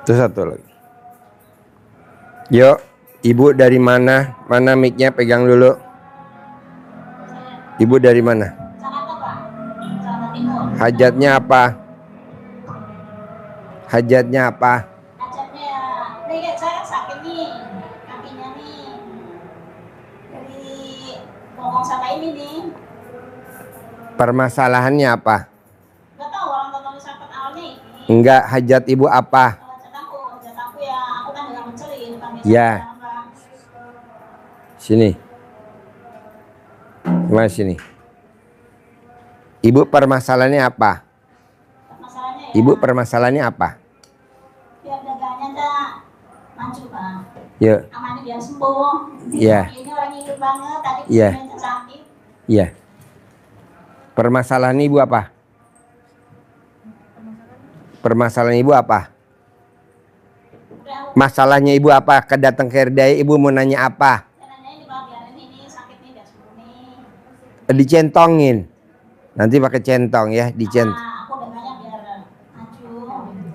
Terus satu lagi. Yuk, ibu dari mana? Mana mic-nya, pegang dulu. Ibu dari mana? Jakarta, Pak. Jakarta Timur. Hajatnya apa? Hajatnya apa? Hajatnya ya, nih kayak saya sakit nih, kakinya nih. Jadi ngomong sama ini nih. Permasalahannya apa? Gak tahu orang tua sakit awalnya ini. Enggak, hajat ibu apa? Hajat aku ya, aku kan dengan menceli, bukan biasa. Ya. Sini. Mas sini. Ibu permasalahannya apa? Masalahnya ya. Ibu permasalahannya apa? Biar dagangannya tak maju, Pak. Ya. Amannya biar sembuh. Ya. Ini orang hidup banget, tadi Ya. sakit. Iya. Permasalahan ibu apa? Permasalahan ibu apa? Masalahnya ibu apa? Kedatang ke RDI ibu mau nanya apa? Dicentongin. Nanti pakai centong ya, dicentong. Aku dagangnya biar maju.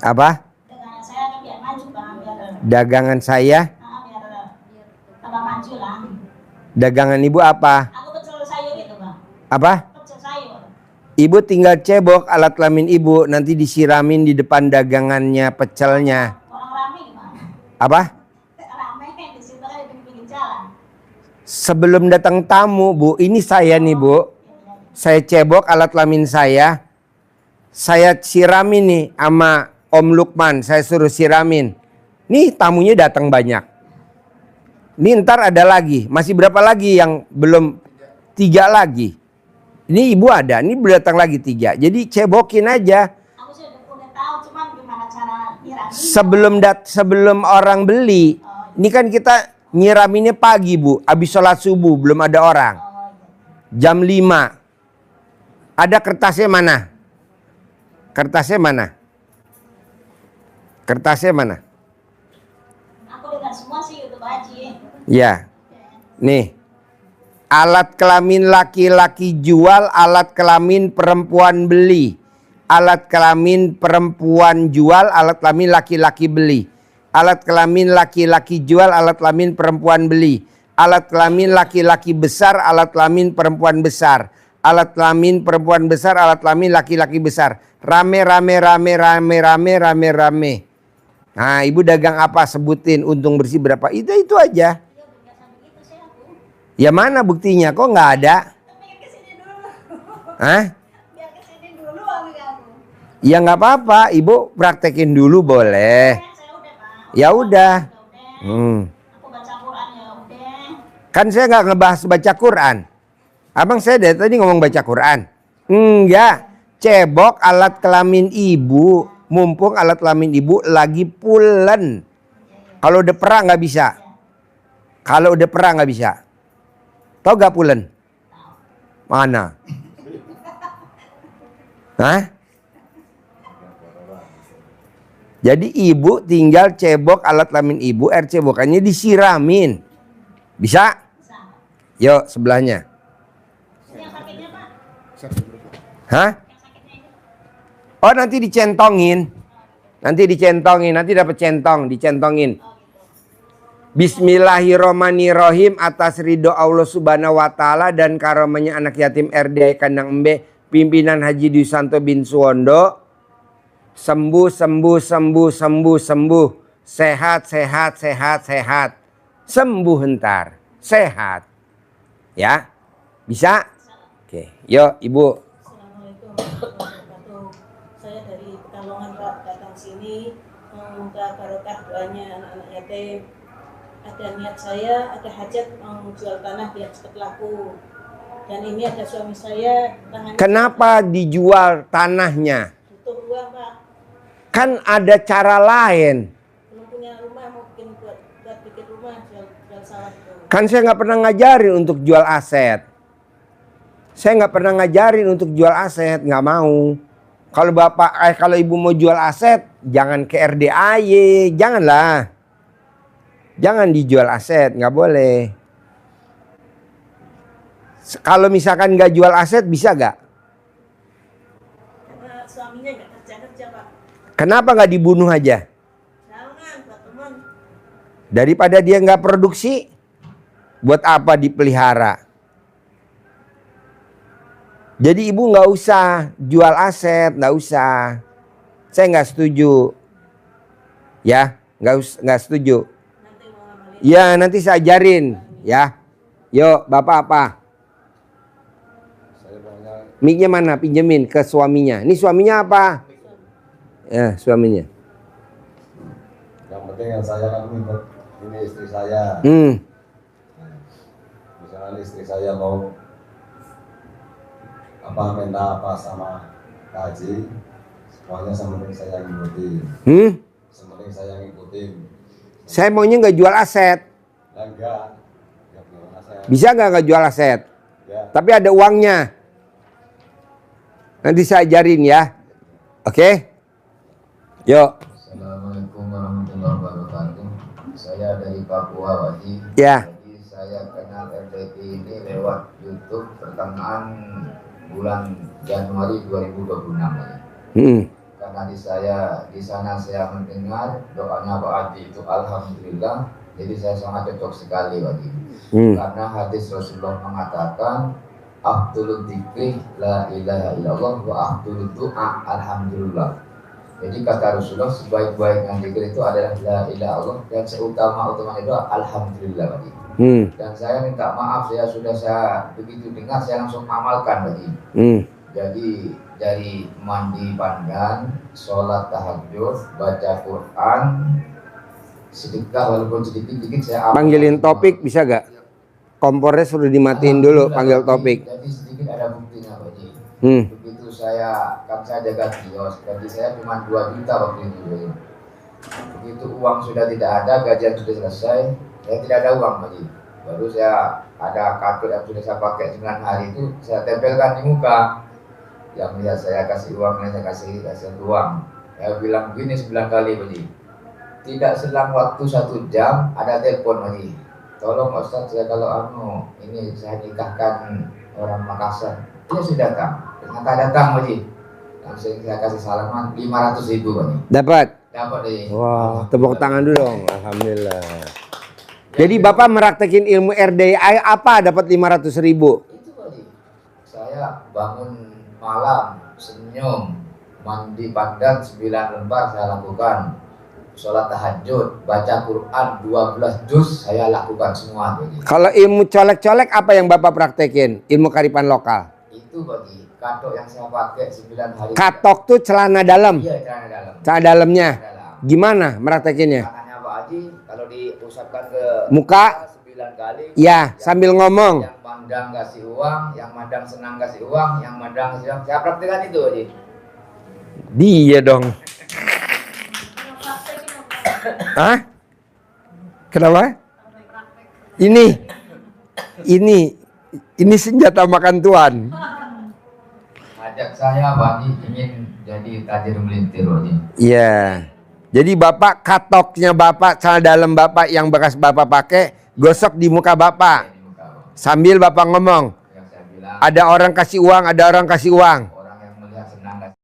Apa? Dagangan saya kan biar maju, Bang. Dagangan saya? Biar tambah maju lah. Dagangan ibu apa? Aku pecel sayur itu, Bang. Apa? Pecel sayur. Ibu tinggal cebok alat kelamin ibu, nanti disiramin di depan dagangannya pecelnya. Orang rame gimana? Apa? Rame di situ kan di pinggir jalan. Sebelum datang tamu, Bu, ini saya nih, Bu. Saya cebok alat kelamin saya siramin nih sama Om Lukman, saya suruh siramin. Nih tamunya datang banyak. Nih ntar ada lagi, masih berapa lagi yang belum? 3 lagi. Ini ibu ada, ini datang lagi 3. Jadi cebokin aja. Aku sih udah tahu, cuman gimana cara nyiramin. Sebelum orang beli, ini kan kita nyiraminnya pagi, Bu. Habis sholat subuh, belum ada orang. Jam 5. Ada kertasnya mana? Kertasnya mana? Kertasnya mana? Aku dengar semua sih itu, Pak Haji. Ya. Nih. Alat kelamin laki-laki jual, alat kelamin perempuan beli. Alat kelamin perempuan jual, alat kelamin laki-laki beli. Alat kelamin laki-laki jual, alat kelamin perempuan beli. Alat kelamin laki-laki besar, alat kelamin perempuan besar. Alat kelamin perempuan besar, alat kelamin laki-laki besar. Rame. Nah, ibu dagang apa? Sebutin untung bersih berapa? Itu aja. Ya mana buktinya? Kok nggak ada? Biar kesini dulu. Hah? Biar kesini dulu aku. Ya nggak apa-apa. Ibu praktekin dulu boleh. Saya udah, Pak. Ya udah. Aku baca Quran ya udah. Kan saya nggak ngebahas baca Quran. Abang saya dari tadi ngomong baca Quran. Enggak. Cebok alat kelamin ibu. Mumpung alat kelamin ibu lagi pulen. Kalau udah perang nggak bisa. Kalau udah perang nggak bisa. Tahu gak pulen? Mana? Hah? Jadi ibu tinggal cebok alat kelamin ibu, air cebokannya disiramin. Bisa? Bisa. Yuk sebelahnya. Yang sakitnya, Pak? Hah? Yang sakitnya itu. Oh nanti dicentongin. Nanti dapat centong, dicentongin. Bismillahirrohmanirrohim, atas ridho Allah subhanahu wa ta'ala dan karamanya anak yatim RDI Kandang Embe pimpinan Haji Dwi Santo bin Suwondo. Sembuh. Sehat. Sembuh ntar. Sehat. Ya? Bisa? Oke. Yuk ibu. Assalamualaikum warahmatullahi wabarakatuh. Saya dari Pekalongan, Pak, datang sini meminta barokah doanya anak-anak yatim. Ada niat saya, ada hajat mau jual tanah biar cepat laku. Dan ini ada suami saya tangannya. Kenapa dijual tanahnya? Butuh uang, Pak. Kan ada cara lain. Belum punya rumah, mau bikin buat bikin rumah, jual sawah itu. Kan saya nggak pernah ngajarin untuk jual aset. Saya nggak pernah ngajarin untuk jual aset, nggak mau. Kalau ibu mau jual aset, jangan ke RDAY, janganlah. Jangan dijual aset, nggak boleh. Kalau misalkan nggak jual aset, bisa nggak? Karena suaminya nggak kerja, Pak. Kenapa nggak dibunuh aja? Tahu Daripada dia nggak produksi, buat apa dipelihara? Jadi ibu nggak usah jual aset, nggak usah. Saya nggak setuju. Ya, nggak setuju. Nanti mau ngamalin. Ya, nanti saya ajarin. Ya, yuk, bapak apa? Saya maunya Mic-nya mana? Pinjemin ke suaminya. Ini suaminya apa? Ya, suaminya. yang penting yang saya kan ikut ini istri saya. Misalnya istri saya mau minta apa sama kaji, semuanya sementing saya ngikutin. Sementing saya ngikutin. Saya maunya nggak jual aset. Lah enggak gimana saya. Bisa nggak jual aset? Ya. Tapi ada uangnya. Nanti saya ajarin ya. Oke? Yuk. Assalamualaikum warahmatullahi wabarakatuh. Saya dari Papua, Wadi. Ya. Jadi saya kenal RDP ini lewat YouTube pertengahan bulan Januari 2026 Wadi. Karena di sana saya mendengar doanya Pak Adi itu alhamdulillah. Jadi saya sangat cocok sekali Wadi. Karena hadis Rasulullah mengatakan afdhulud dzikri la ilaha illallah wa afdhulud du'a alhamdulillah. Jadi kata Rasulullah sebaik-baiknya zikir itu adalah la ilaha illallah dan seutama-utama itu alhamdulillah Pak. Dan saya minta maaf saya begitu dengar saya langsung amalkan Pak. Jadi dari mandi pandan, sholat tahajud, baca Quran, sedekah walaupun sedikit-sedikit saya amalkan. Panggilin Topik bisa gak? Kompornya sudah dimatiin dulu, panggil Topik. Jadi sedikit ada buktinya Pak. Begitu saya jaga kios, gaji saya cuma 2 juta waktu itu. Begitu uang sudah tidak ada, gajian sudah selesai, saya tidak ada uang lagi. Baru saya ada kartu yang sudah saya pakai 9 hari itu saya tempelkan di muka. Yang lihat saya kasih uang, saya kasih uang. Saya bilang begini 9 kali Pak. Tidak selang waktu 1 jam ada telepon lagi. Tolong Ustaz, saya kalau ini saya nikahkan orang Makassar. Dia sudah datang. Ternyata datang Pak. Langsung saya kasih salaman 500.000 Pak. Dapat? Dapat deh. Wah, tepuk tangan dulu dong. Alhamdulillah. Jadi Bapak meraktekin ilmu RDI apa dapat 500.000? Itu Pak. Saya bangun malam, senyum, mandi pandan 9 lembar saya lakukan. Sholat tahajud, baca Quran 12 juz saya lakukan semua Pak. Kalau ilmu colek-colek apa yang Bapak praktekin? Ilmu kearifan lokal. Itu bagi katok yang saya pakai 9 hari. Katok tuh celana dalam. Iya, celana dalam. Celana dalamnya. Celana dalam. Gimana meraktekinnya? Tangannya Pak Haji kalau diusapkan ke Muka? 9 kali. Ya, sambil ngomong. Yang mandang kasih uang, yang mandang senang kasih uang, yang mandang kasih uang. Saya praktekkan itu Haji. Dia dong. Hah? Kenapa? Ini senjata makan tuan. Ajak saya Pak Haji ingin jadi tajir melintir Haji. Iya. Jadi Bapak katoknya Bapak, celana dalam Bapak yang bekas Bapak pakai, gosok di muka Bapak. Di muka Pak. Sambil Bapak ngomong, Yang saya bilang ada orang kasih uang, ada orang kasih uang. orang yang melihat senang kasih.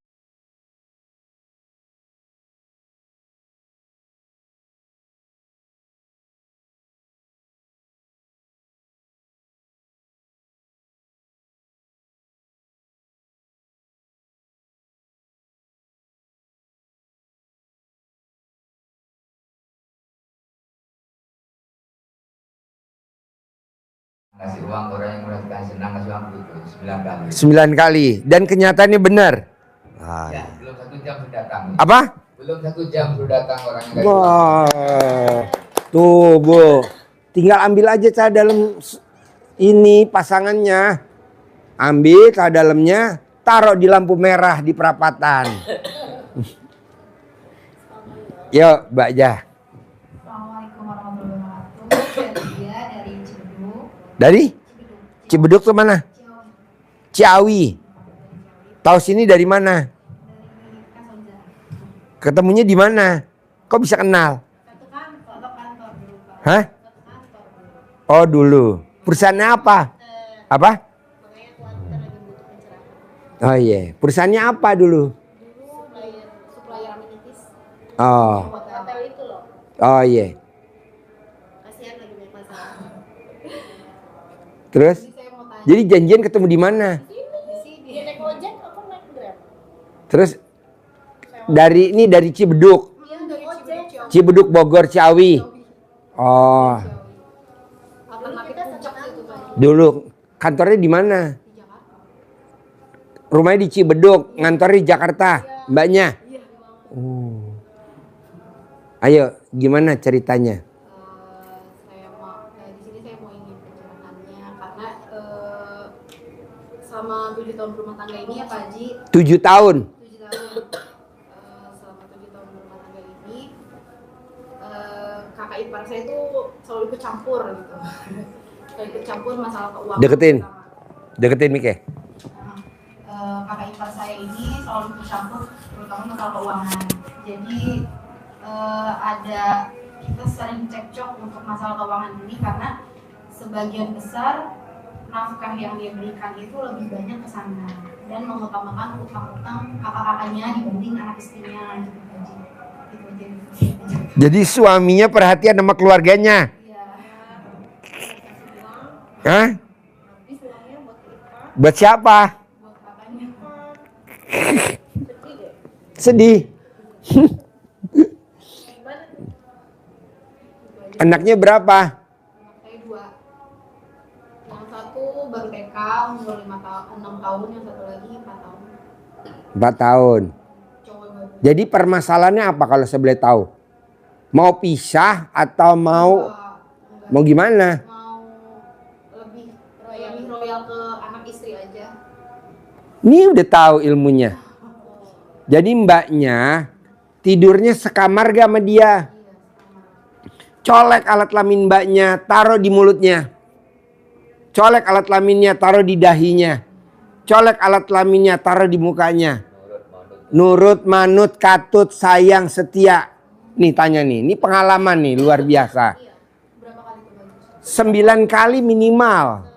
Kasih uang orang yang melihat senang kasih uang begitu 9 kali. 9 kali. Dan kenyataannya benar. Ah. Ya, belum 1 jam sudah datang. Apa? Belum 1 jam sudah datang orang yang kasih uang. Wah. Tuh, Bu. Tinggal ambil aja celana dalam ini pasangannya. Ambil celana dalamnya, taruh di lampu merah di perapatan. Yuk, Mbak Jah. Assalamualaikum warahmatullahi wabarakatuh. Saya Dia dari Cibeduk. Dari Cibeduk tuh mana? Ciawi. Tahu sini dari mana? Dari Kasonja. Ketemunya di mana? Kok bisa kenal? Satu kantor dulu Pak. Hah? Satu kantor dulu. Oh dulu. Perusahaannya apa? Apa? Makanya aku lagi butuh pencerahan. Oh iya. Perusahaannya apa dulu? Dulu supplier amenities. Oh. Buat hotel itu loh. Oh iya. Terus? Jadi saya mau tanya. Jadi janjian ketemu di mana? Di sini. Dia naik ojek, aku naik Grab. Terus dari Cibeduk. Iya, dari ojek. Cibeduk Bogor Ciawi. Oh, Alternatif puncak itu Pak. dulu kantornya di mana? Di Jakarta. Rumahnya di Cibeduk, ngantornya di Jakarta, mbaknya. Iya. Oh. Ayo, gimana ceritanya? Saya mau di sini saya mau ingin penjelasannya karena selama 7 tahun berumah tangga ini ya Pak Haji. 7 tahun. 7 tahun. Selama 7 tahun berumah tangga ini kakak ipar saya itu selalu ikut campur gitu. Selalu ikut campur masalah keuangan. Deketin Mike. Kakak ipar saya ini selalu ikut campur terutama masalah keuangan. Jadi ada kita sering cekcok untuk masalah keuangan ini karena sebagian besar nafkah yang dia berikan itu lebih banyak ke sana dan mengutamakan utang-utang kakak-kakaknya dibanding anak istrinya gitu Haji. Jadi suaminya perhatian sama keluarganya. Iya. Hah? Habis uangnya buat ipar, Buat siapa? buat kakaknya. Sedih. Anaknya berapa? Anak saya 2. Yang satu baru TK umur 6 tahun, yang satu lagi 4 tahun. 4 tahun. Cowok baru. Jadi permasalahannya apa kalau saya boleh tahu? Mau pisah atau mau gimana? Mau lebih royal ke anak istri aja. Ini udah tahu ilmunya. Jadi mbaknya tidurnya sekamar gak sama dia? Colek alat kelamin mbaknya, taruh di mulutnya. Colek alat kelaminnya, taruh di dahinya. Colek alat kelaminnya, taruh di mukanya. Nurut, manut, katut, sayang, setia. Nih tanya nih, ini pengalaman nih luar biasa. Berapa kali tuh Bang? 9 kali minimal.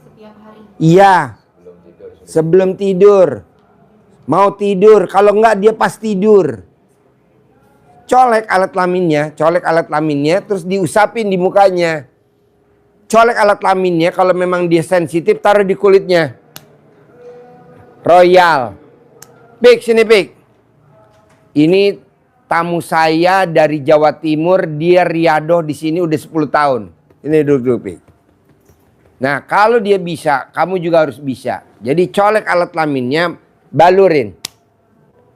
Setiap hari. Iya. Sebelum tidur. Mau tidur, kalau enggak dia pas tidur. Colek alat kelaminnya, terus diusapin di mukanya. Colek alat kelaminnya, kalau memang dia sensitif, taruh di kulitnya. Royal. Pik, sini Pik. Ini tamu saya dari Jawa Timur, dia riadoh di sini udah 10 tahun. Ini duduk Pik. Nah, kalau dia bisa, kamu juga harus bisa. Jadi colek alat kelaminnya, balurin.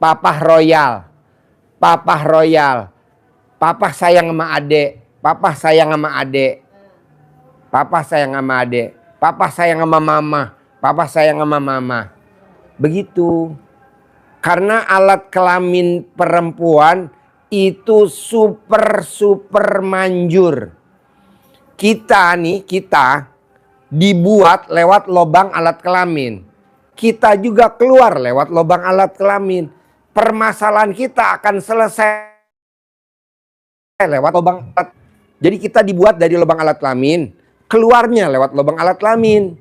Papah royal. Papa royal. Papa sayang sama adek. Papa sayang sama adek. Papa sayang sama adek. Papa sayang sama mama. Papa sayang sama mama. Begitu. Karena alat kelamin perempuan itu super manjur. Kita dibuat lewat lubang alat kelamin. Kita juga keluar lewat lubang alat kelamin. Permasalahan kita akan selesai lewat lubang alat. Jadi kita dibuat dari lubang alat kelamin, keluarnya lewat lubang alat kelamin.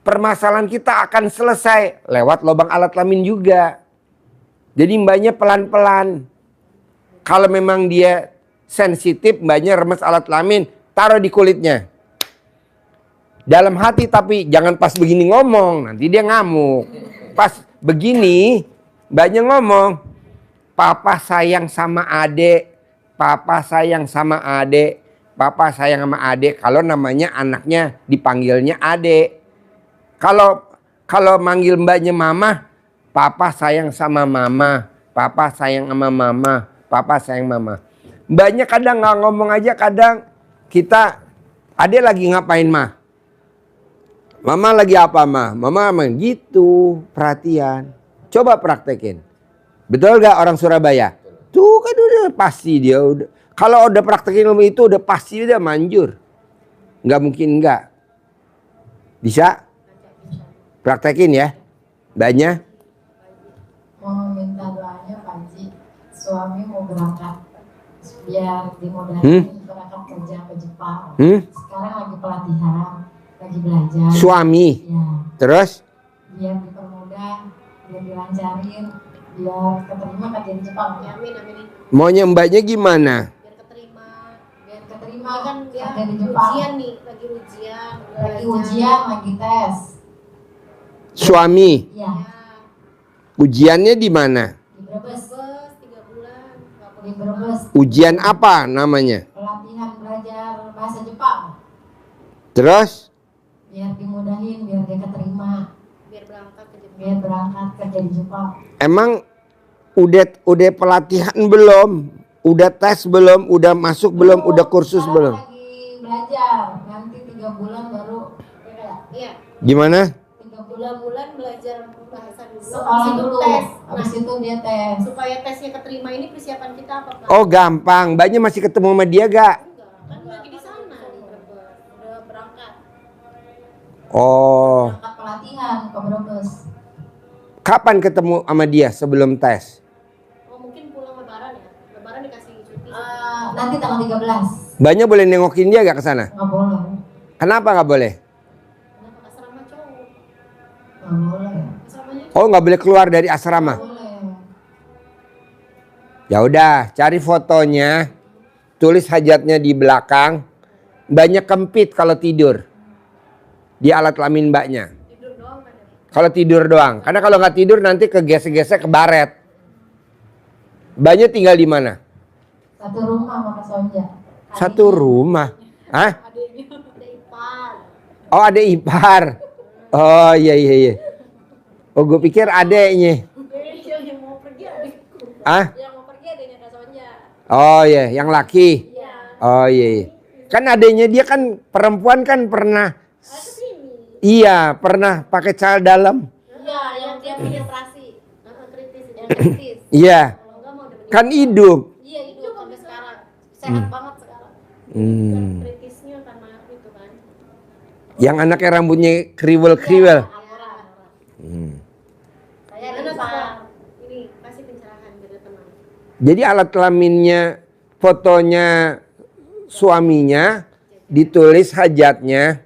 Permasalahan kita akan selesai lewat lubang alat kelamin juga. Jadi mbaknya pelan-pelan. Kalau memang dia sensitif, mbaknya remes alat kelamin, taruh di kulitnya. Dalam hati tapi jangan pas begini ngomong, nanti dia ngamuk. Pas begini mbaknya ngomong, papa sayang sama adek, papa sayang sama adek, papa sayang sama adek. Kalau namanya anaknya dipanggilnya adek. Kalau manggil mbaknya mama, papa sayang sama mama, papa sayang sama mama, papa sayang mama. Mbaknya kadang nggak ngomong aja, kadang kita, adek lagi ngapain mah? Mama lagi apa mah? Mama gitu, perhatian. Coba praktekin. Betul gak orang Surabaya? Tuh kan udah pasti dia udah. Kalau udah praktekin ilmu itu udah pasti dia manjur. Nggak mungkin enggak. Bisa? Praktekin ya. Mbaknya. Mau minta doanya Pak Haji. Suami mau berangkat biar dimodalin berangkat kerja ke Jepang. Sekarang lagi pelatihan, lagi belajar. Suami. Ya. Terus? Biar dipermudah, biar dilancarin, biar keterima kerja di Jepang. Ya, amin. Maunya mbaknya gimana? Biar keterima. Biar keterima Kan dia kerja di Jepang. ujian nih, lagi ujian. Lagi ujian, lagi tes. Suami, Iya, ujiannya di mana? di Brebes. 3 bulan. Di Brebes. Ujian apa namanya? Pelatihan belajar bahasa Jepang. Terus? Biar dimudahin, biar dia keterima. Biar berangkat ke Jepang. Biar berangkat kerja di Jepang. Emang udah pelatihan belum? Udah tes belum? Udah masuk belum? Udah kursus Sekarang belum? lagi belajar. Nanti 3 bulan baru. Iya. Gimana? 3 bulan. Bulan belajar bahasa dulu. Sekolah Habis itu dulu. tes. Habis itu dia tes. Supaya tesnya keterima ini persiapan kita apa, Pak? Oh gampang. Mbaknya masih ketemu sama dia gak? Enggak, kan lagi di sana di Brebes. Udah berangkat. Oh. Berangkat pelatihan ke Brebes. Kapan ketemu sama dia sebelum tes? Oh, mungkin pulang lebaran ya. Lebaran dikasih cuti. Nanti tanggal 13. Mbaknya boleh nengokin dia gak ke sana? Nggak boleh. Kenapa gak boleh? Kenapa asrama cowok? Nggak boleh. Asramanya Oh nggak boleh keluar dari asrama? Nggak boleh. Ya udah, cari fotonya, tulis hajatnya di belakang. Mbaknya kempit kalau tidur di alat kelamin mbaknya. tidur doang kan ya? Kalau tidur doang, karena kalau nggak tidur nanti kegesek-gesek ke baret. Mbaknya tinggal di mana? Satu rumah sama Kak Sonja. Satu rumah. Hah? Adiknya ada ipar. Oh ada ipar. Oh iya iya iya. Oh gue pikir adeknya. Yang mau pergi adikku. Ah? Yang mau pergi adiknya Kak Sonja. Oh iya, yang laki. Iya. Oh iya, iya. Kan adeknya dia kan perempuan kan pernah. Ada kesini. Iya, pernah pakai celana dalam. Iya, yang dia punya operasi. Kritis. Yang kritis. Iya, Kalau enggak mau udah meninggal. kan hidup. Iya, hidup sampai sekarang. Sehat banget sekarang. Hmm. Kritisnya karena itu kan. Yang anaknya rambutnya kriwel-kriwel. Aura. Hmm. Saya ada ipar. Ini kasih pencerahan biar tenang. Jadi alat kelaminnya, fotonya suaminya, ditulis hajatnya,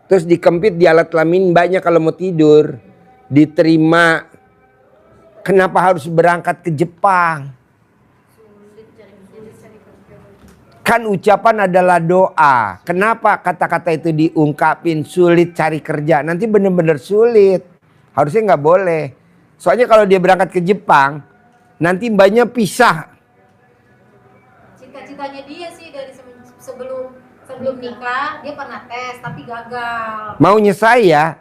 terus dikempit di alat kelamin mbaknya kalau mau tidur. Diterima. Kenapa harus berangkat ke Jepang? Kan ucapan adalah doa. Kenapa kata-kata itu diungkapin sulit cari kerja? Nanti bener-bener sulit. Harusnya nggak boleh. Soalnya kalau dia berangkat ke Jepang, nanti mbaknya pisah. Cita-citanya dia sih dari sebelum nikah dia pernah tes tapi gagal. Maunya saya,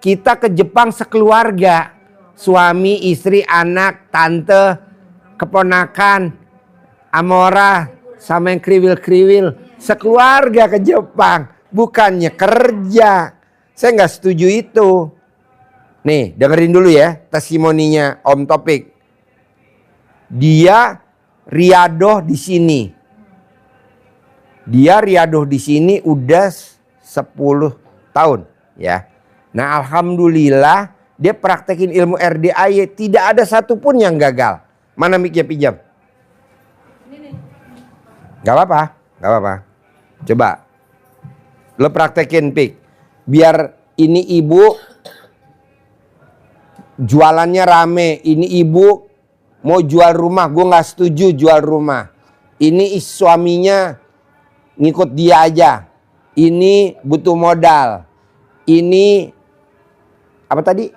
kita ke Jepang sekeluarga. Suami, istri, anak, tante, keponakan, Amora, sama yang kriwil-kriwil. Sekeluarga ke Jepang. Bukannya kerja. Saya nggak setuju itu. Nih, dengerin dulu ya testimoninya Om Topik. Dia riadoh di sini. Dia riadoh di sini udah 10 tahun ya. Nah, alhamdulillah dia praktekin ilmu RDAY, tidak ada satupun yang gagal. Mana mic-nya pinjam? Gak apa-apa, gak apa-apa. Coba lo praktekin pik. Biar ini ibu jualannya rame. Ini ibu mau jual rumah, gue nggak setuju jual rumah. Ini suaminya ngikut dia aja. Ini butuh modal. Ini apa tadi?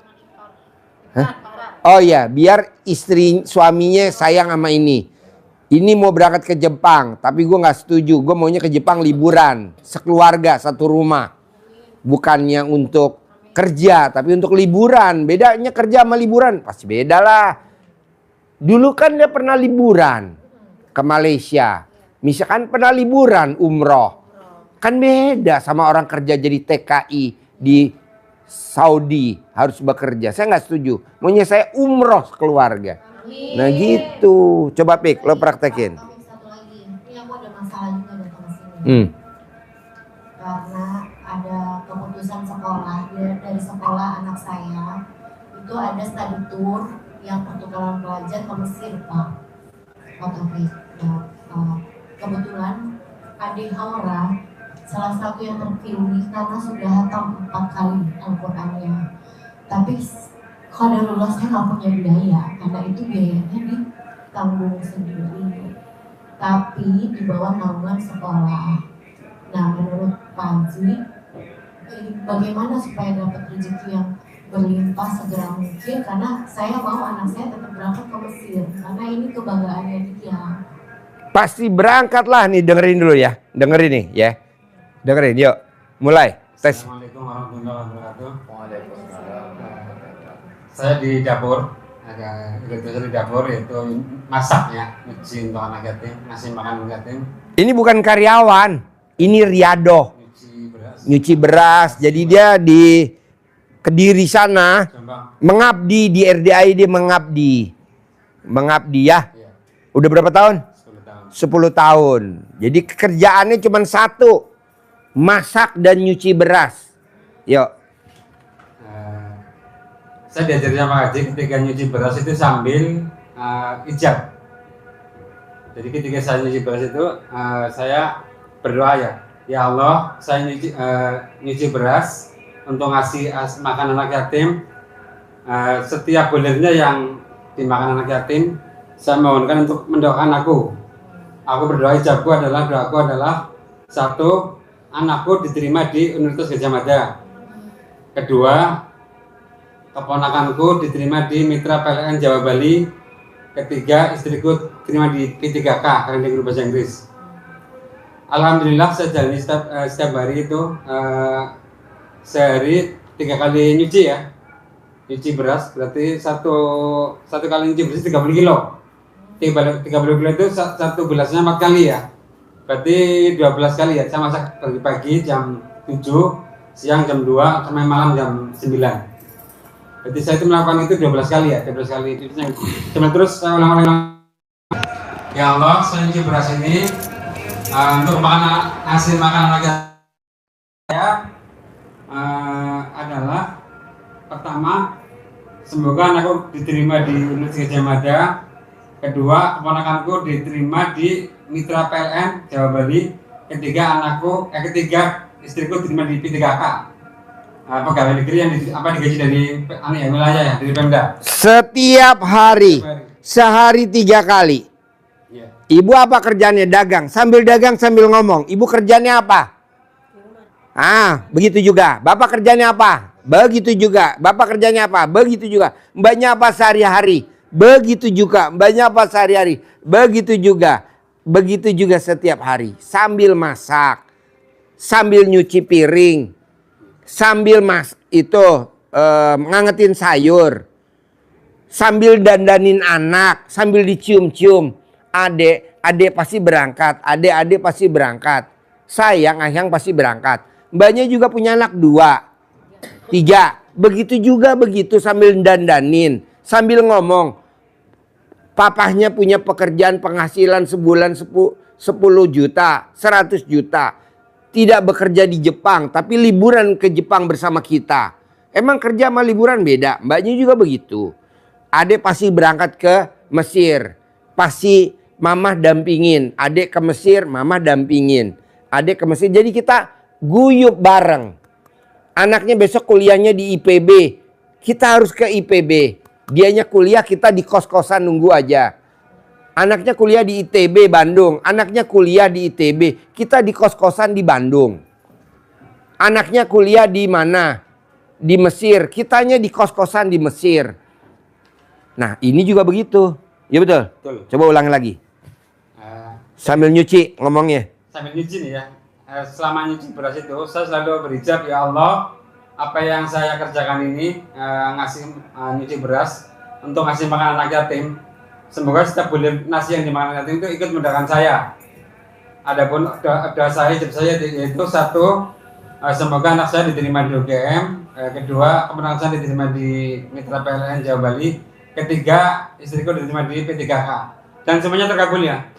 Hah? Oh ya, biar istri suaminya sayang sama ini. Ini mau berangkat ke Jepang, tapi gue nggak setuju. Gue maunya ke Jepang liburan, sekeluarga satu rumah. Bukannya untuk kerja, tapi untuk liburan. Bedanya kerja sama liburan pasti beda lah. Dulu kan dia pernah liburan ke Malaysia. Misalkan pernah liburan umroh. Kan beda sama orang kerja jadi TKI di Saudi harus bekerja. Saya nggak setuju. Maunya saya umroh keluarga. Nah gitu. Coba Pik, lo praktekin. Satu lagi, ini aku ada masalah juga datang ke sini. Karena ada keputusan sekolah dari sekolah anak saya itu ada study tour yang pertukaran pelajar ke Mesir, Pak. Kebetulan adik Haura salah satu yang terpilih karena sudah hatam 4 kali Al-Qur'annya. Tapi qadarullah saya nggak punya biaya karena itu biayanya ditanggung sendiri. Tapi di bawah naungan sekolah. Nah menurut Pak Haji bagaimana supaya dapat rezeki yang berlimpah segera mungkin, karena saya mau anak saya tetap berangkat ke Mesir karena ini kebanggaannya dia. Pasti berangkatlah nih, dengerin dulu ya. Dengerin nih ya. Dengerin, yuk. Mulai. Tes. Assalamualaikum warahmatullahi wabarakatuh. Waalaikumsalam. Saya di dapur, ada tugas di dapur yaitu masak ya, nyuci untuk anak yatim, ngasih makan anak yatim, Ini bukan karyawan. Ini riado. nyuci beras, Nyuci beras. Jadi dia di Kediri sana Jombang. mengabdi di RDI, dia mengabdi. Mengabdi ya. Iya, Udah berapa tahun? 10 tahun. 10 tahun. Jadi kerjaannya cuma satu. Masak dan nyuci beras. Yuk. Saya diajarin sama Haji ketika nyuci beras itu sambil ijab. Jadi ketika saya nyuci beras itu saya berdoa ya Allah, saya nyuci beras untuk ngasih makan anak yatim. Setiap bulirnya yang dimakan anak yatim, saya mohonkan untuk mendoakan aku. Aku berdoa, ijabku adalah, doaku adalah, satu, anakku diterima di Universitas Gadjah Mada. Kedua, keponakanku diterima di Mitra PLN Jawa Bali. Ketiga, istriku diterima di P3K, Akademi Guru Bahasa Inggris. Alhamdulillah saya jalani setiap hari itu sehari 3 kali nyuci ya. Nyuci beras berarti satu kali nyuci beras 30 kilo. 30 kilo itu satu gelasnya 4 kali ya. Berarti 12 kali ya. Saya masak pagi jam 7, siang jam 2, sampai malam jam 9. Berarti saya itu melakukan itu 12 kali ya. 12 kali itu cuma terus saya ulang-ulang. Ya Allah, saya nyuci beras ini untuk hasil makan anak saya adalah pertama, semoga anakku diterima di Universitas Gadjah Mada. Kedua, keponakanku diterima di Mitra PLN Jawa Bali. Ketiga, istriku diterima di P3K, pegawai negeri yang digaji dari wilayah ya, dari Pemda. Setiap hari. Sehari 3 kali. Iya. Ibu apa kerjanya? Dagang. Sambil dagang sambil ngomong. Ibu kerjanya apa? Begitu juga. Bapak kerjanya apa? Begitu juga. Bapak kerjanya apa? Begitu juga. Mbaknya apa sehari-hari? Begitu juga. Mbaknya apa sehari-hari? Begitu juga. Begitu juga setiap hari. Sambil masak. Sambil nyuci piring. Sambil ngangetin sayur. Sambil dandanin anak. Sambil dicium-cium. Adek pasti berangkat. Adik pasti berangkat. Ayang pasti berangkat. Mbaknya juga punya anak 2, 3. Begitu juga begitu sambil dandanin. Sambil ngomong. Papahnya punya pekerjaan penghasilan sebulan 10 juta, 100 juta. Tidak bekerja di Jepang, tapi liburan ke Jepang bersama kita. Emang kerja sama liburan beda. Mbaknya juga begitu. Adek pasti berangkat ke Mesir. Pasti mamah dampingin. Adek ke Mesir, mamah dampingin. Adek ke Mesir. Jadi kita guyup bareng. Anaknya besok kuliahnya di IPB. Kita harus ke IPB. Dianya kuliah, kita di kos-kosan nunggu aja. Anaknya kuliah di ITB Bandung. Anaknya kuliah di ITB. Kita di kos-kosan di Bandung. Anaknya kuliah di mana? Di Mesir. Kitanya di kos-kosan di Mesir. Nah, ini juga begitu. Ya betul? Betul. Coba ulangi lagi. Sambil nyuci ngomongnya. Sambil nyuci nih ya. Selama nyuci beras itu saya selalu berijab, ya Allah, apa yang saya kerjakan ini ngasih nyuci beras untuk ngasih makan anak yatim, semoga setiap bulir nasi yang dimakan anak yatim itu ikut mendoakan saya. Adapun doa saya, ijab saya yaitu satu, semoga anak saya diterima di UGM. Kedua, kemenangan saya diterima di Mitra PLN Jawa Bali. Ketiga, istriku diterima di P3K. Dan semuanya terkabul ya.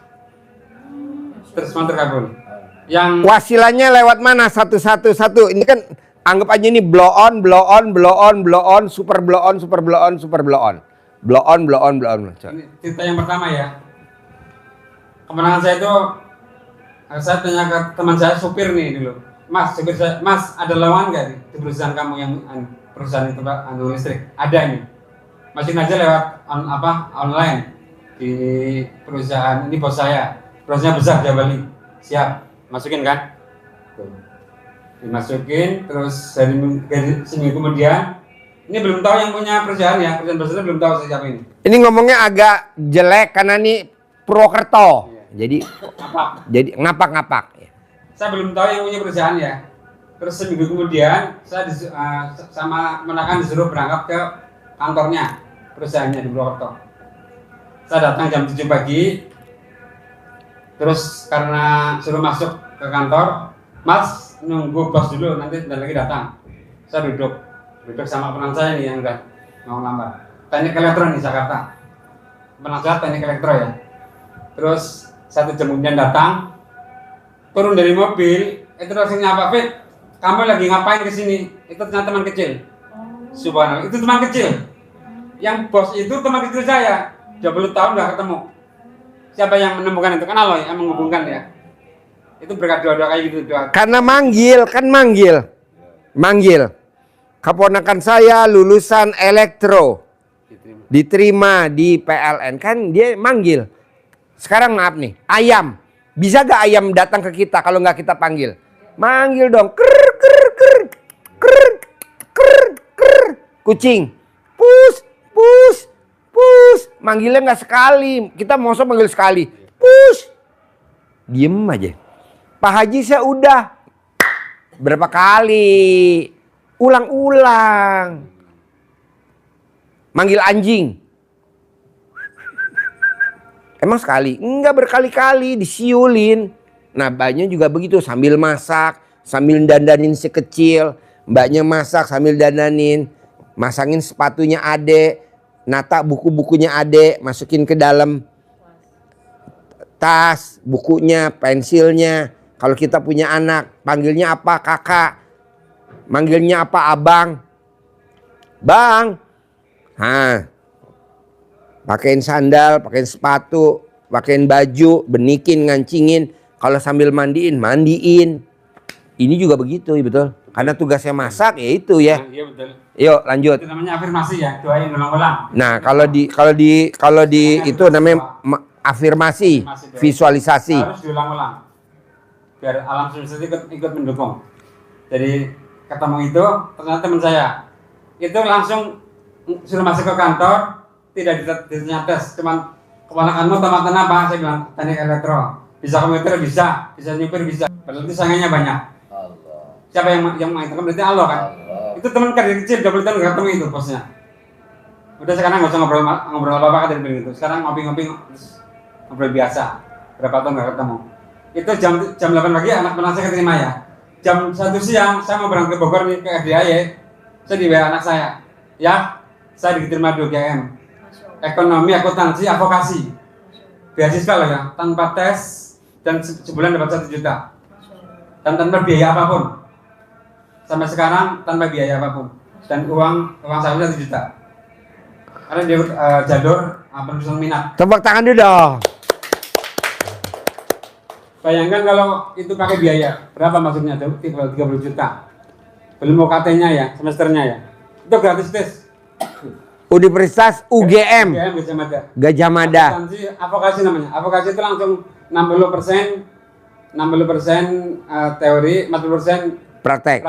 Terus semua terkabul. Yang Wasilanya lewat mana? Satu. Ini kan anggap aja ini blow on, super blow on. Blow on. ini cerita yang pertama ya. Kemenangan saya itu, saya tanya ke teman saya supir nih dulu. Mas, supir saya, Mas ada lowongan nggak di perusahaan kamu yang perusahaan itu Pak, listrik? Ada ini. Masukin aja lewat online di perusahaan ini bos saya. Perusahaannya besar Jawa Bali. Siap. Masukin kan? dimasukin, terus dari seminggu kemudian, ini belum tahu yang punya perusahaan ya, perusahaan besar belum tahu siapa ini. Ini ngomongnya agak jelek karena ini Purwokerto. Jadi ngapak-ngapak. Saya belum tahu yang punya perusahaan ya. Terus seminggu kemudian saya sama menakan disuruh berangkat ke kantornya perusahaannya di Purwokerto. Saya datang jam 7 pagi. Terus karena suruh masuk ke kantor, Mas nunggu bos dulu, nanti bentar lagi datang. Saya duduk sama peran saya nih yang udah mau lambat. Teknik elektro nih Jakarta. Peran saya teknik elektro ya. Terus 1 jam kemudian datang, turun dari mobil, itu langsung nyapa, Fit, kamu lagi ngapain kesini? Itu ternyata teman kecil. Subhanallah, itu teman kecil. Yang bos itu teman kecil saya, 20 tahun gak ketemu. Siapa yang menemukan itu? Kan Allah yang menghubungkan ya. Itu berkat doa-doa kayak gitu. Doa. Karena manggil. Keponakan saya lulusan elektro, diterima di PLN. Kan dia manggil. Sekarang maaf nih, ayam. Bisa gak ayam datang ke kita kalau nggak kita panggil? Manggil dong. Ker, ker, ker, ker, ker, ker. Kucing. Pus, pus, pus. Manggilnya nggak sekali. Kita mau manggil sekali. Pus. Diem aja. Pak Haji saya udah. Berapa kali? Ulang-ulang. Manggil anjing. Emang sekali? Enggak, berkali-kali disiulin. Nah, mbaknya juga begitu, sambil masak, sambil dandanin si kecil. Mbaknya masak sambil dandanin. Masangin sepatunya adek, nata buku-bukunya adek, masukin ke dalam tas, bukunya, pensilnya. Kalau kita punya anak, panggilnya apa? Kakak. Manggilnya apa? Abang. Bang. Hah. Pakein sandal, pakein sepatu, pakein baju, benikin, ngancingin. Kalau sambil mandiin. Ini juga begitu, ya betul. Karena tugasnya masak, ya itu ya. Iya betul. Yuk lanjut. Itu namanya afirmasi ya, doain ulang-ulang. Nah, kalau di itu namanya afirmasi, visualisasi. Harus diulang-ulang. Biar alam semesta ikut mendukung. Jadi ketemu itu, ternyata teman saya itu langsung suruh masuk ke kantor. Tidak ditanya tes, cuman keponakanmu tamatan apa? Saya bilang teknik elektro. Bisa komputer bisa nyupir bisa. Berarti sangganya banyak. Allah. Siapa yang mengatakan berarti Allah kan? Allah. Itu teman dari kecil 20 tahun nggak ketemu itu bosnya. Udah sekarang nggak usah ngobrol apa kata dia gitu. Sekarang ngopi-ngopi ngobrol biasa. Berapa tahun nggak ketemu. Itu jam 8 pagi anak penas saya keterima ya. Jam 1 siang saya mau berangkat ke Bogor nih ke FDIY. Saya di WA anak saya. Ya, saya diterima di UGM. Ekonomi, akuntansi, advokasi. Beasiswa loh ya, tanpa tes dan sebulan dapat 1 juta. Dan tanpa biaya apapun. Sampai sekarang tanpa biaya apapun. Dan uang saya 1 juta. Karena dia jalur penulisan minat. Tepuk tangan dulu dong. Bayangkan kalau itu pakai biaya, berapa maksudnya? 30 juta. Belum UKT-nya ya, semesternya ya. Itu gratis tes. Universitas UGM. UGM Gajah Mada. Gajah Mada. Advokasi namanya. Advokasi itu langsung 60% teori, 40% Praktek.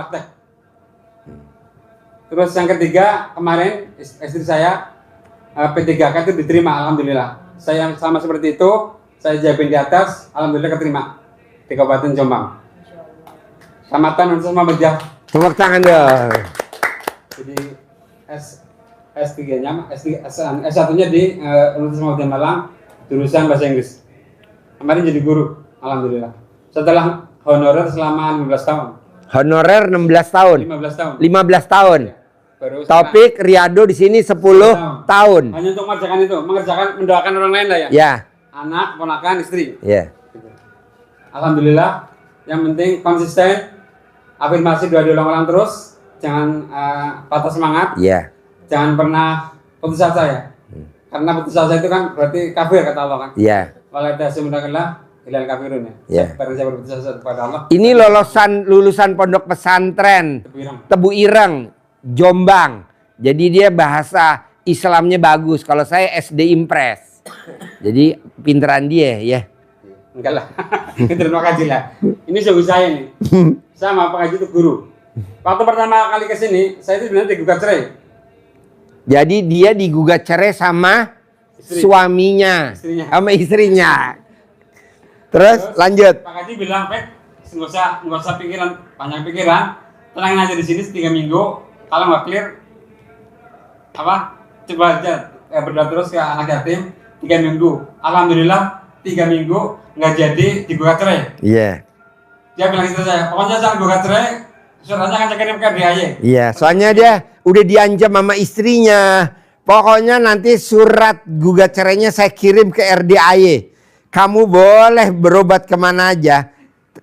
Terus yang ketiga, kemarin istri saya P3K itu diterima, alhamdulillah. Saya sama seperti itu, saya jawabin di atas, alhamdulillah keterima di Kabupaten Jombang. Kecamatan Universitas Muhammadiyah. Tepuk tangan dong. Jadi S3-nya, S1-nya di Universitas Muhammadiyah Malang, jurusan bahasa Inggris. Kemarin jadi guru, alhamdulillah. Setelah honorer selama 15 tahun. Honorer 16 tahun. 15 tahun. 15 tahun. Ya, baru Topik Riyado di sini 10 tahun. hanya untuk mengerjakan itu, mendoakan orang lain lah ya. Ya. Anak, ponakan, istri. Ya. Alhamdulillah. Yang penting konsisten, afirmasi doa diulang-ulang terus, jangan patah semangat. Ya. Jangan pernah putus asa ya. Karena putus asa itu kan berarti kafir kata Allah kan. Ya. Wala tasumunakallah ilal kafirun ya. Ya. Barang siapa berputus asa kepada Allah. Ini lulusan pondok pesantren Tebu Ireng, Jombang. Jadi dia bahasa Islamnya bagus. Kalau saya SD Impres. Jadi pinteran dia ya. Enggak lah. Terima kasih lah. Ini sungguh saya nih. sama Pak Haji itu guru. Waktu pertama kali ke sini, saya itu sebenarnya digugat cerai. Jadi dia digugat cerai sama suaminya, Istrinya. sama istrinya. Terus lanjut. Pak Haji bilang, Pek, nggak usah pikiran, panjang pikiran, tenangin aja di sini 3 minggu. Kalau nggak clear, coba aja berdoa terus ke anak yatim 3 minggu. Alhamdulillah 3 minggu nggak jadi digugat cerai. Iya. Dia bilang gitu saya, pokoknya jangan gugat cerai, suratnya akan saya kirim ke RDAY. Iya, soalnya dia udah diancam sama istrinya. Pokoknya nanti surat gugat cerainya saya kirim ke RDAY. Kamu boleh berobat kemana aja.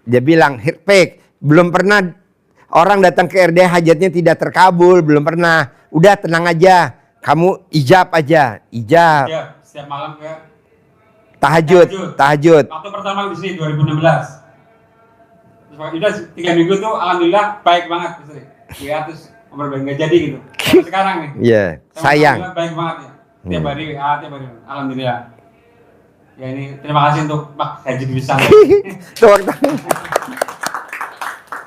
Dia bilang, Pek, belum pernah orang datang ke RDAY hajatnya tidak terkabul, belum pernah. Udah tenang aja, kamu ijab aja, ijab. Ya, setiap malam ke Tahajud. Waktu pertama di sini 2016. Udah 3 minggu tuh alhamdulillah baik banget istri. Ya terus nomor baik nggak jadi gitu. Sampai sekarang nih. Iya, sayang. Alhamdulillah baik banget ya. Tiap hari tiap hari. Alhamdulillah. Ya ini terima kasih untuk Pak Haji bisa. Tepuk tangan.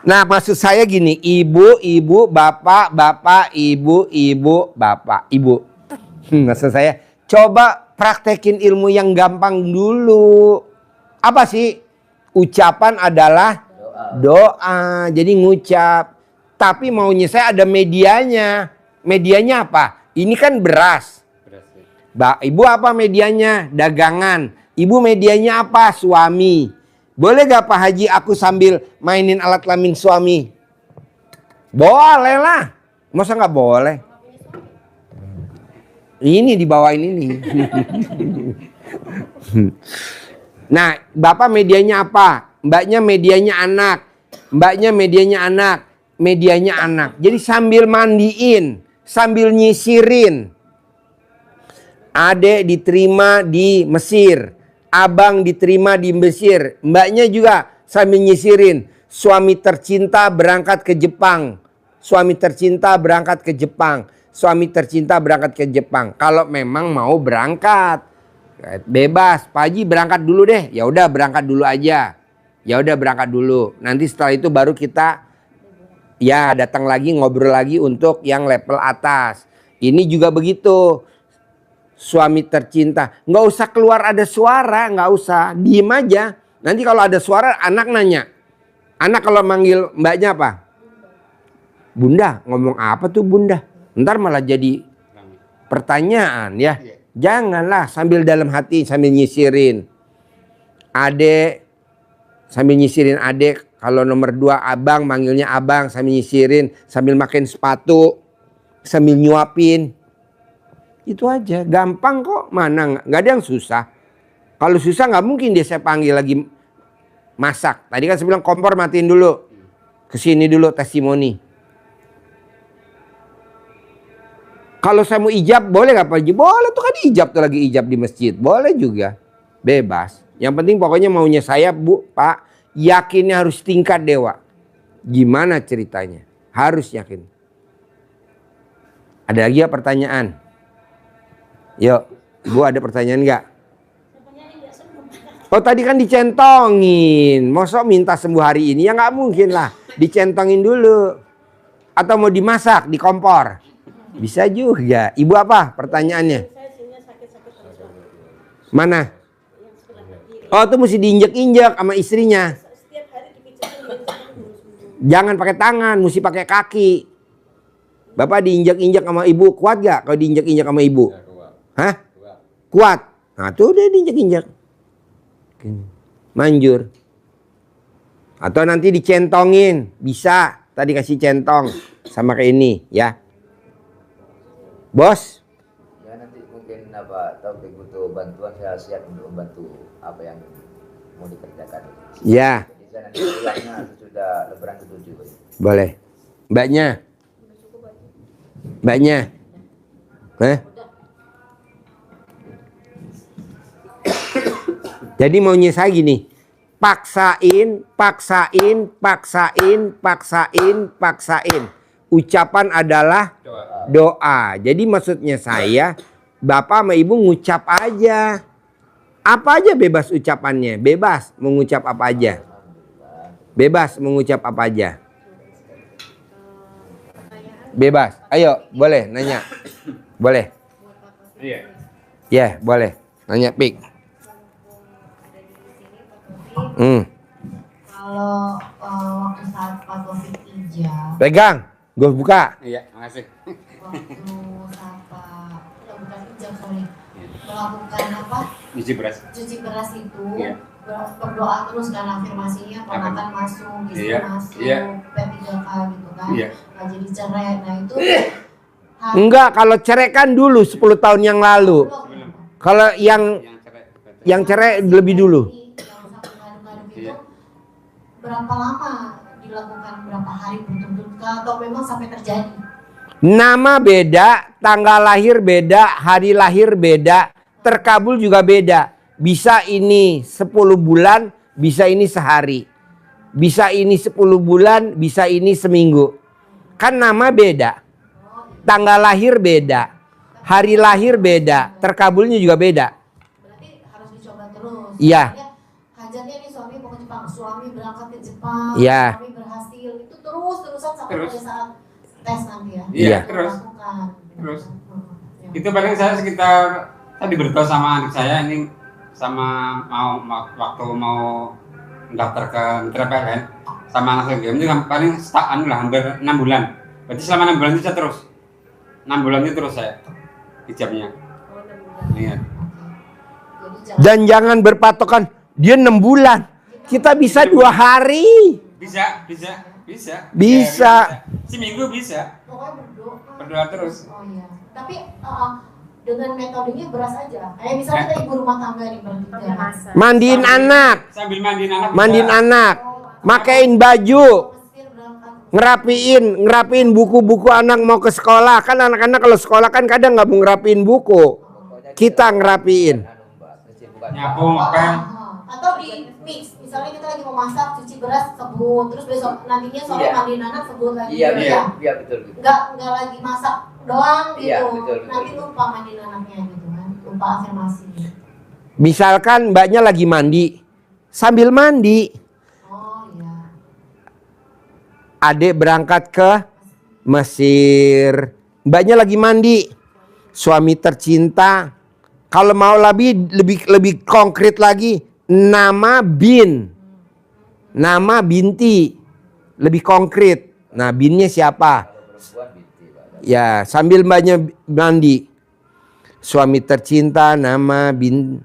Nah, maksud saya gini, ibu, bapak, ibu, bapak, ibu. Maksud saya, coba praktekin ilmu yang gampang dulu. Apa sih? Ucapan adalah doa. Jadi ngucap. Tapi maunya saya ada medianya. Medianya apa? Ini kan beras. Ibu apa medianya? Dagangan. Ibu medianya apa? Suami. Boleh gak Pak Haji aku sambil mainin alat kelamin suami? Boleh lah. Masa gak boleh? Ini dibawain ini. Nah, bapak medianya apa? Mbaknya medianya anak. Mbaknya medianya anak. Medianya anak. Jadi sambil mandiin. Sambil nyisirin. Adek diterima di Mesir. Abang diterima di Mesir. Mbaknya juga sambil nyisirin. Suami tercinta berangkat ke Jepang. Suami tercinta berangkat ke Jepang. Suami tercinta berangkat ke Jepang. Kalau memang mau berangkat. Bebas, Pak Haji berangkat dulu deh. Ya udah berangkat dulu aja. Ya udah berangkat dulu. Nanti setelah itu baru kita ya datang lagi ngobrol lagi untuk yang level atas. Ini juga begitu. Suami tercinta, nggak usah keluar ada suara, nggak usah, diem aja. Nanti kalau ada suara anak nanya. Anak kalau manggil mbaknya apa? Bunda, ngomong apa tuh bunda? Ntar malah jadi pertanyaan ya. Janganlah sambil dalam hati sambil nyisirin. Adek sambil nyisirin adek. Kalau nomor 2 abang manggilnya abang sambil nyisirin. Sambil makin sepatu. Sambil nyuapin. Itu aja. Gampang kok. Mana nggak ada yang susah. Kalau susah nggak mungkin dia saya panggil lagi masak. Tadi kan saya bilang kompor matiin dulu. Kesini dulu testimoni. Kalau saya mau ijab, boleh nggak Pak Haji? Boleh tuh kan ijab tuh lagi ijab di masjid. Boleh juga. Bebas. Yang penting pokoknya maunya saya, Bu, Pak, yakinnya harus tingkat dewa. Gimana ceritanya? Harus yakin. Ada lagi ya pertanyaan? Yuk, Bu ada pertanyaan nggak? Oh tadi kan dicentongin. Masa minta sembuh hari ini? Ya nggak mungkin lah. Dicentongin dulu. Atau mau dimasak di kompor? Bisa juga. Ibu apa pertanyaannya? Mana? Oh itu mesti diinjek-injek sama istrinya. Jangan pakai tangan, mesti pakai kaki. Bapak diinjek-injek sama ibu, kuat gak kalau diinjek-injek sama ibu? Hah? Kuat. Nah tuh udah diinjek-injek. Manjur. Atau nanti dicentongin. Bisa. Tadi kasih centong. Sama kayak ini ya. Bos. Ya nanti mungkin tahu butuh bantuan, saya siap untuk membantu apa yang mau dikerjakan. Ya. Jadi saya nanti pulangnya sudah lebaran ke-7. Boleh. Mbaknya. Mbaknya. Jadi maunya saya gini. Paksain. Ucapan adalah doa. Jadi maksudnya saya, bapak sama ibu ngucap aja. Apa aja bebas ucapannya. Bebas mengucap apa aja. Bebas mengucap apa aja. Bebas. Ayo, boleh nanya. Boleh. Iya. Ya, boleh. Nanya, Pik. Kalau waktu saat Pak Taufik ijab, Pegang. Gue buka. Iya, makasih. waktu saat Pak, bukan ijab, sorry, melakukan apa? Cuci beras. Cuci beras itu, Iya. berdoa terus kan afirmasinya, ponakan masuk, istri Iya, masuk, iya. P3K gitu kan, Iya. nggak jadi cerai. Nah itu Enggak, kalau cerai kan dulu 10 tahun yang lalu. Kalau yang cerai lebih dulu. Yang satu ngaduk-ngaduk itu Iya. berapa lama dilakukan, berapa hari berturut-turut atau memang sampai terjadi? Nama beda, tanggal lahir beda, hari lahir beda, terkabul juga beda. Bisa ini 10 bulan, bisa ini sehari. Bisa ini 10 bulan, bisa ini seminggu. Kan nama beda. Tanggal lahir beda. Hari lahir beda, terkabulnya juga beda. Berarti harus dicoba terus. Iya. Misalnya, hajatnya nih suami mau ke Jepang, suami berangkat ke Jepang, Iya. suami berhasil, itu terus-terusan sampai Terus. pada saat tes nanti ya. Iya, Kita terus. lakukan. Terus. Ya. Itu paling saya sekitar tadi berdoa sama adik saya ini sama waktu mau daftar ke Mitra PLN sama anak saya itu paling hampir 6 bulan. Berarti selama 6 bulan itu saya terus. 6 bulan itu terus saya ijabnya. Oh, 6 bulan. Iya. Jadi jangan Dan jangan berpatokan dia 6 bulan. Kita bisa 2 hari. Bisa. Bisa. Ya, seminggu bisa. pokoknya berdoa. Berdoa terus. Oh iya. Tapi dengan metodenya beras aja. Kayak misalnya kita ibu rumah tangga nih bertiga. Mandiin anak. Sambil mandiin anak. Mandiin bisa. anak. Makain baju. Mesir berangkat. Ngerapiin buku-buku anak mau ke sekolah. Kan anak-anak kalau sekolah kan kadang nggak mau ngerapiin buku. Kita ngerapiin. Nyapu, ngepel. Atau di mix, misalnya kita lagi mau masak, cuci beras, sebut, terus besok nantinya sore Iya. mandiin anak, sebut lagi. Iya, gitu ya. iya, betul. Nggak lagi masak doang gitu. Iya, betul. Nanti lupa mandiin anaknya gitu kan, lupa afirmasi. Misalkan mbaknya lagi mandi. Sambil mandi. Oh iya. Adik berangkat ke Mesir. Mbaknya lagi mandi. Suami tercinta. Kalau mau lebih konkret lagi, nama bin. Nama binti. Lebih konkret. Nah, binnya siapa? Ya, sambil mbaknya mandi. Suami tercinta nama bin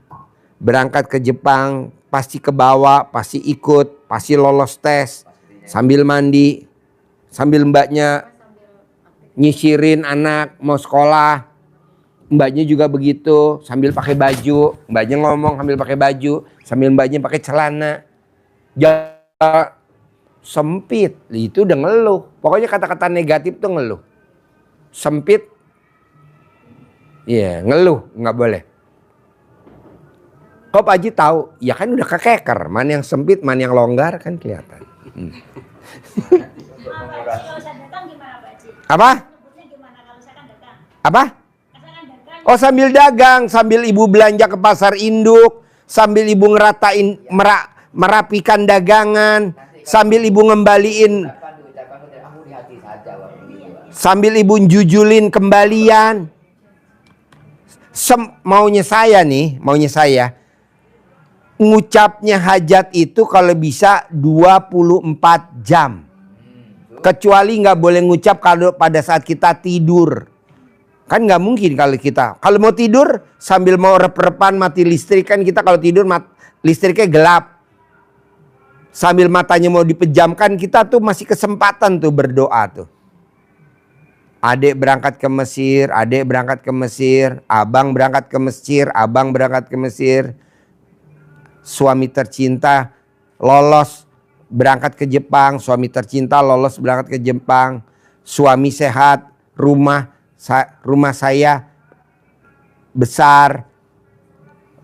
berangkat ke Jepang, pasti ke bawah, pasti ikut, pasti lolos tes. Sambil mandi, sambil mbaknya nyisirin anak mau sekolah. Mbaknya juga begitu, sambil pakai baju. Mbaknya ngomong sambil pakai baju, sambil mbaknya pakai celana. Jangan sempit, itu udah ngeluh. Pokoknya kata-kata negatif tuh ngeluh. Sempit, iya ngeluh, nggak boleh. Kok Pak Haji tahu? Ya kan udah kekeker, mana yang sempit, mana yang longgar kan kelihatan. Apa? Apa? Oh sambil dagang, sambil ibu belanja ke pasar induk, sambil ibu ngeratain, merapikan dagangan, sambil ibu ngembaliin, sambil ibu jujulin kembalian. Maunya saya, ngucapnya hajat itu kalau bisa 24 jam. Kecuali nggak boleh ngucap kalau pada saat kita tidur. Kan nggak mungkin kalau mau tidur sambil mau rep-repan mati listrik, kan kita kalau tidur listriknya gelap. Sambil matanya mau dipejamkan, kita tuh masih kesempatan tuh berdoa tuh. Adik berangkat ke Mesir, abang berangkat ke Mesir, suami tercinta lolos berangkat ke Jepang, berangkat ke Jepang, suami sehat, rumah saya besar,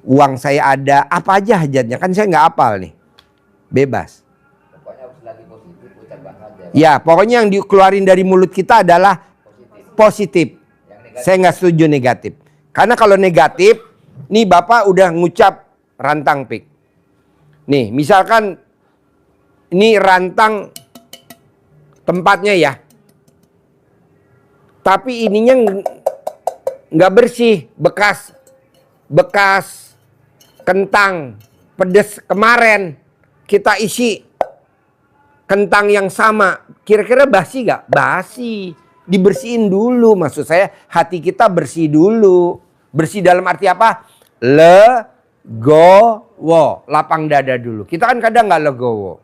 uang saya ada, apa aja hajatnya, kan saya nggak hafal nih, bebas. Pokoknya lagi positif, ucapkan saja. Ya, pokoknya yang dikeluarin dari mulut kita adalah positif. Saya nggak setuju negatif. Karena kalau negatif, nih Bapak udah ngucap rantang pik. Nih, misalkan Ini rantang tempatnya ya. Tapi ininya nggak bersih, bekas kentang pedes kemarin kita isi kentang yang sama. Kira-kira basi nggak? Basi. Dibersihin dulu. Maksud saya hati kita bersih dulu. Bersih dalam arti apa? Legowo. Lapang dada dulu. Kita kan kadang nggak legowo.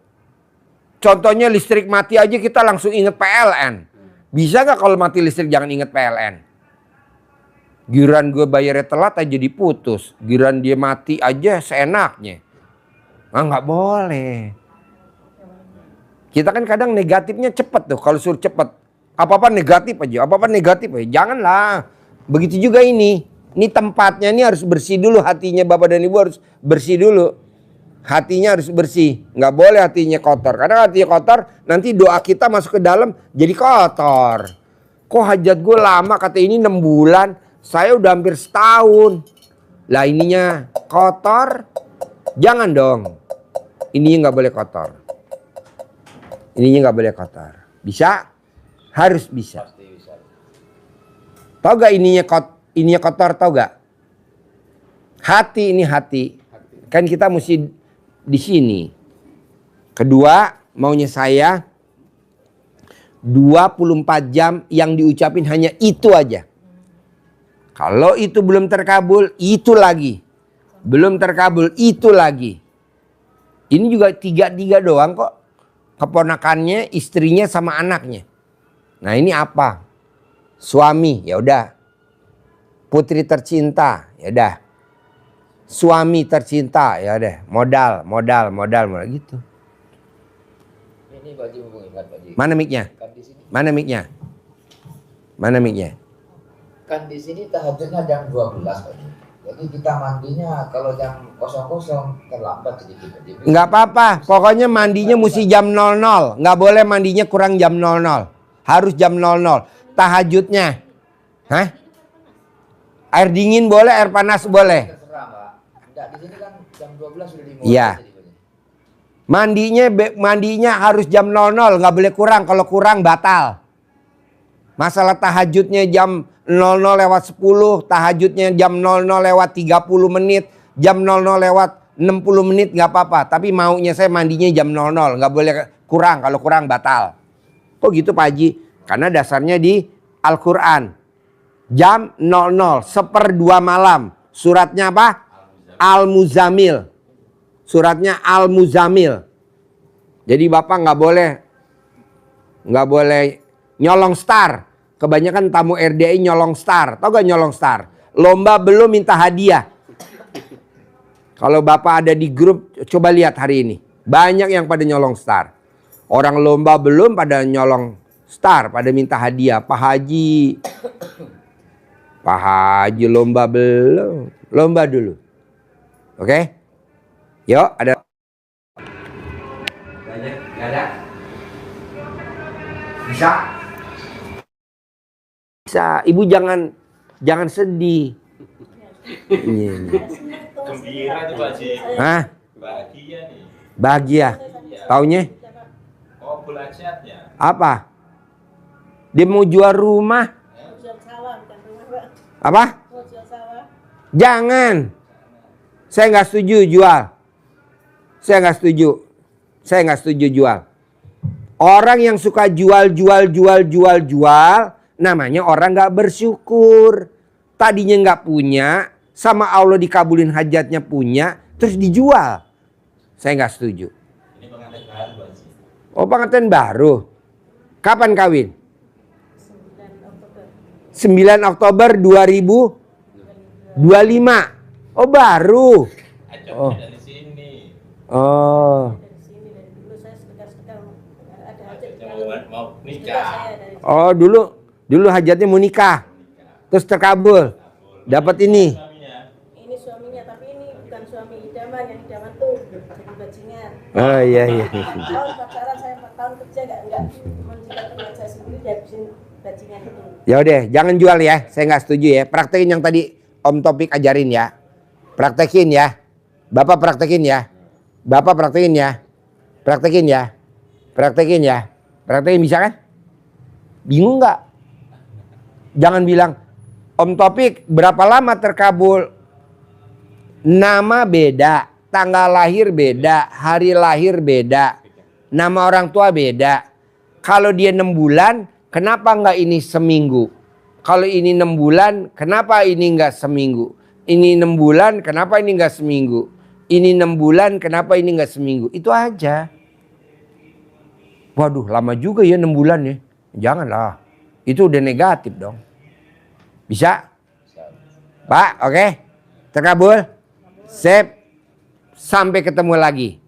Contohnya listrik mati aja kita langsung inget PLN. Bisa nggak kalau mati listrik jangan inget PLN? Giran gue bayarnya telat aja diputus. Giran dia mati aja seenaknya. Nah, nggak boleh. Kita kan kadang negatifnya cepet tuh. Kalau suruh cepet. Apa-apa negatif aja. Apa-apa negatif aja. Janganlah. Begitu juga ini. Ini tempatnya ini harus bersih dulu. Hatinya Bapak dan Ibu harus bersih dulu. Hatinya harus bersih. Nggak boleh hatinya kotor. Karena hatinya kotor, nanti doa kita masuk ke dalam jadi kotor. Kok hajat gue lama, kata ini 6 bulan. Saya udah hampir setahun. Lah ininya kotor. Jangan dong. Ininya nggak boleh kotor. Ininya nggak boleh kotor. Bisa? Harus bisa. Tahu gak ininya kotor, tahu gak? Hati ini hati. Kan kita mesti di sini. Kedua, maunya saya 24 jam yang diucapin hanya itu aja. Kalau itu belum terkabul, itu lagi. Belum terkabul, itu lagi. Ini juga 3 doang kok. Keponakannya, istrinya sama anaknya. Nah, ini apa? Suami, ya udah. Putri tercinta, ya udah. Suami tercinta, ya deh, modal gitu. Ini Pak Haji hubungi Pak Haji. Mana mic-nya? Kan di sini. Mana mic-nya? Mana mic-nya? Kan di sini tahajudnya jam 12 Pak Haji. Jadi kita mandinya kalau jam 00 terlambat sedikit Pak Haji. Nggak apa-apa, pokoknya mandinya mesti jam 00. Nggak boleh mandinya kurang jam 00. Harus jam 00. Tahajudnya. Hah? Air dingin boleh, air panas boleh. Terserah Pak. Enggak, di sini kan jam 12 sudah dimulai. Iya. Mandinya harus jam 00, nggak boleh kurang. Kalau kurang batal. Masalah tahajudnya jam 00 lewat 10, tahajudnya jam 00 lewat 30 menit, jam 00 lewat 60 menit nggak apa-apa. Tapi maunya saya mandinya jam 00, nggak boleh kurang. Kalau kurang batal. Kok gitu Pak Haji? Karena dasarnya di Al-Quran. Jam 00, 1/2 malam. Suratnya apa? Al-Muzamil. Suratnya Al-Muzamil. Jadi Bapak nggak boleh nyolong star. Kebanyakan tamu RDI nyolong star. Tahu gak nyolong star? Lomba belum minta hadiah. Kalau Bapak ada di grup, coba lihat hari ini. Banyak yang pada nyolong star. Orang lomba belum pada nyolong star, pada minta hadiah. Pak Haji lomba belum. Lomba dulu. Oke? Yuk, ada. Banyak, gak ada? Bisa? Bisa. Ibu jangan sedih. Gembira tuh Pak Haji. Hah? Bahagia nih. Bahagia. Taunya? Oh, belajarnya. Apa? Dia mau jual rumah. Jual sawah bukan rumah Pak. Apa? Mau jual sawah. Jangan. Saya nggak setuju jual. Saya nggak setuju jual. Orang yang suka jual, namanya orang nggak bersyukur. Tadinya nggak punya, sama Allah dikabulin hajatnya punya, terus dijual. Saya nggak setuju. Ini pengantin baru Pak Haji. Oh, pengantin baru. Kapan kawin? 9 Oktober 2025. Oh, baru. Ajaknya dari sini. Oh. Dari sini dari dulu saya sedekah ada hajat Ajaknya mau nikah. saya dari Oh, dulu hajatnya mau nikah. Terus terkabul. Dapat ini. Suaminya. ini suaminya tapi ini bukan suami idaman, yang idaman tuh jadi bajingan. Oh iya. Tahun pacaran saya 4 tahun kerja enggak menjilat teman saya sendiri dari bajingan itu. Ya udah, jangan jual ya. Saya nggak setuju ya. Praktekin yang tadi Om Topik ajarin ya. Praktekin ya. Bapak praktekin ya. Praktekin ya. Praktekin ya. Praktekin bisa kan? Bingung nggak? Jangan bilang, Om Topik berapa lama terkabul? Nama beda, tanggal lahir beda, hari lahir beda, nama orang tua beda. Kalau dia 6 bulan, kenapa nggak ini seminggu? Kalau ini 6 bulan, kenapa ini nggak seminggu? Ini 6 bulan, kenapa ini nggak seminggu? Ini 6 bulan, kenapa ini nggak seminggu? Itu aja. Waduh, lama juga ya 6 bulan ya. Janganlah. Itu udah negatif dong. Bisa? Pak, oke? Terkabul? Sip. Sampai ketemu lagi.